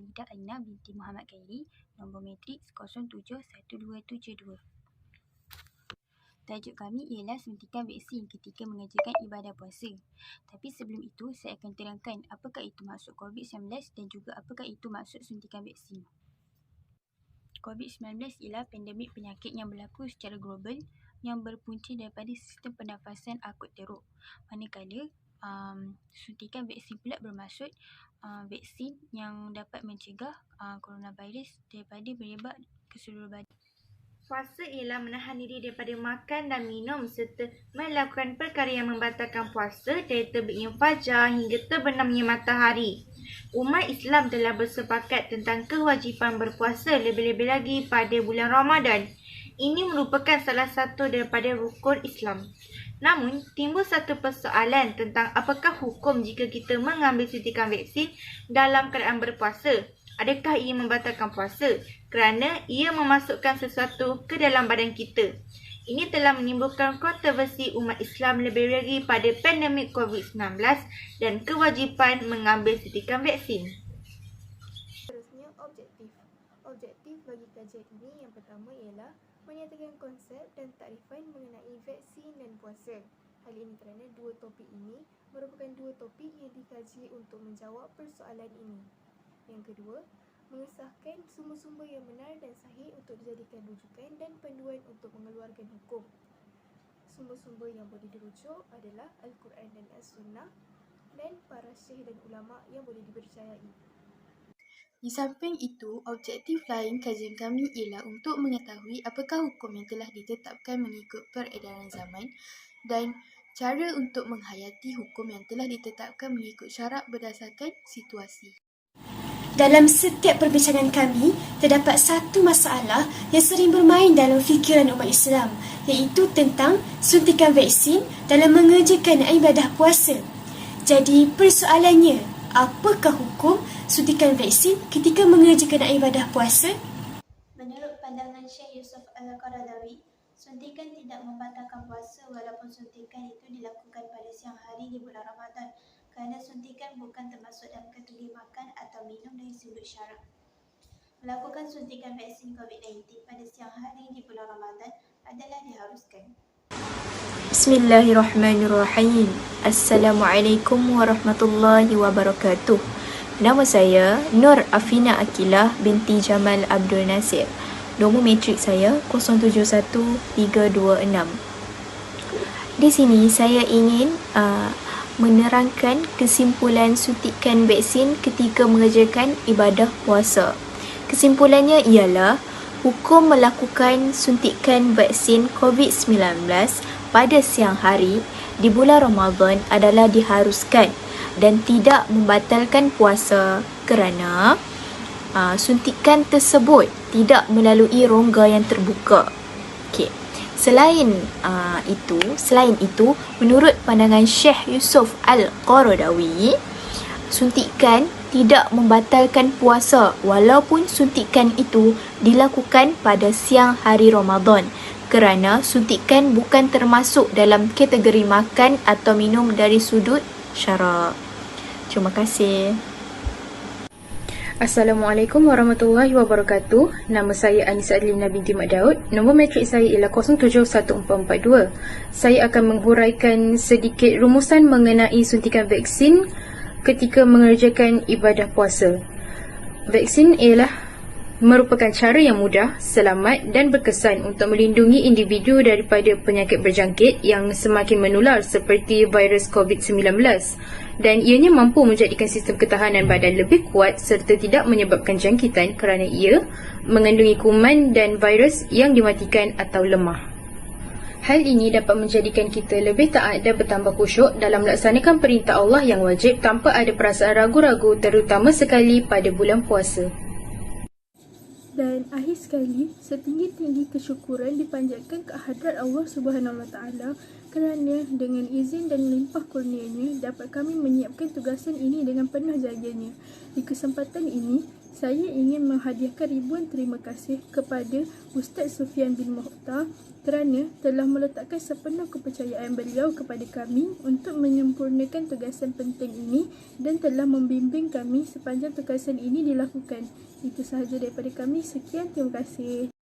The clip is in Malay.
Walidah Aina binti Muhammad Khairi, nombor matriks 071272. Tajuk kami ialah suntikan vaksin ketika mengerjakan ibadah puasa. Tapi sebelum itu, saya akan terangkan apakah itu maksud COVID-19 dan juga apakah itu maksud suntikan vaksin. COVID-19 ialah pandemik penyakit yang berlaku secara global yang berpunca daripada sistem pernafasan akut teruk. Manakala suntikan vaksin pula bermaksud vaksin yang dapat mencegah coronavirus daripada menyebar ke seluruh badan. Puasa ialah menahan diri daripada makan dan minum serta melakukan perkara yang membatalkan puasa dari terbitnya fajar hingga terbenamnya matahari. Umat Islam telah bersepakat tentang kewajipan berpuasa lebih-lebih lagi pada bulan Ramadan. Ini merupakan salah satu daripada rukun Islam. Namun, timbul satu persoalan tentang apakah hukum jika kita mengambil suntikan vaksin dalam keadaan berpuasa. Adakah ia membatalkan puasa kerana ia memasukkan sesuatu ke dalam badan kita? Ini telah menimbulkan kontroversi umat Islam lebih lagi pada pandemik COVID-19 dan kewajipan mengambil suntikan vaksin. Seterusnya, objektif bagi kajian ini yang pertama ialah menyatakan konsep dan takrifan mengenai vaksin dan puasa. Hal ini kerana dua topik ini merupakan dua topik yang dikaji untuk menjawab persoalan ini. Yang kedua, mengesahkan sumber-sumber yang benar dan sahih untuk dijadikan rujukan dan panduan untuk mengeluarkan hukum. Sumber-sumber yang boleh dirujuk adalah Al-Quran dan As-Sunnah dan para syekh dan ulama yang boleh dipercayai. Di samping itu, objektif lain kajian kami ialah untuk mengetahui apakah hukum yang telah ditetapkan mengikut peredaran zaman dan cara untuk menghayati hukum yang telah ditetapkan mengikut syarak berdasarkan situasi. Dalam setiap perbincangan kami, terdapat satu masalah yang sering bermain dalam fikiran umat Islam, iaitu tentang suntikan vaksin dalam mengerjakan ibadah puasa. Jadi, persoalannya, apakah hukum suntikan vaksin ketika mengerjakan ibadah puasa? Menurut pandangan Syekh Yusuf Al-Qaradawi, suntikan tidak membatalkan puasa walaupun suntikan itu dilakukan pada siang hari di bulan Ramadan, kerana suntikan bukan termasuk dalam kategori makan atau minum dari sudut syarak. Melakukan suntikan vaksin COVID-19 pada siang hari di bulan Ramadan adalah diharuskan. Bismillahirrahmanirrahim. Assalamualaikum warahmatullahi wabarakatuh. Nama saya Nur Afina Akilah binti Jamal Abdul Nasir. Nombor matriks saya 071326. Di sini saya ingin menerangkan kesimpulan suntikan vaksin ketika mengerjakan ibadah puasa. Kesimpulannya ialah hukum melakukan suntikan vaksin COVID-19 pada siang hari di bulan Ramadan adalah diharuskan dan tidak membatalkan puasa kerana suntikan tersebut tidak melalui rongga yang terbuka. Okey. Selain itu, menurut pandangan Syekh Yusuf Al-Qaradawi, suntikan tidak membatalkan puasa walaupun suntikan itu dilakukan pada siang hari Ramadan kerana suntikan bukan termasuk dalam kategori makan atau minum dari sudut syarak. Terima kasih. Assalamualaikum warahmatullahi wabarakatuh. Nama saya Anissa Adlina binti Mak Daud. Nombor matrik saya ialah 071442. Saya akan menghuraikan sedikit rumusan mengenai suntikan vaksin ketika mengerjakan ibadah puasa. Vaksin ialah merupakan cara yang mudah, selamat dan berkesan untuk melindungi individu daripada penyakit berjangkit yang semakin menular seperti virus COVID-19 dan ianya mampu menjadikan sistem ketahanan badan lebih kuat serta tidak menyebabkan jangkitan kerana ia mengandungi kuman dan virus yang dimatikan atau lemah. Hal ini dapat menjadikan kita lebih taat dan bertambah khusyuk dalam melaksanakan perintah Allah yang wajib tanpa ada perasaan ragu-ragu, terutama sekali pada bulan puasa. Dan akhir sekali, setinggi-tinggi kesyukuran dipanjatkan ke hadrat Allah Subhanahu Wa Taala kerana dengan izin dan limpah kurnianya dapat kami menyiapkan tugasan ini dengan penuh jayanya. Di kesempatan ini, Saya ingin menghadiahkan ribuan terima kasih kepada Ustaz Sufian bin Mokhtar kerana telah meletakkan sepenuh kepercayaan beliau kepada kami untuk menyempurnakan tugasan penting ini dan telah membimbing kami sepanjang tugasan ini dilakukan. Itu sahaja daripada kami. Sekian, terima kasih.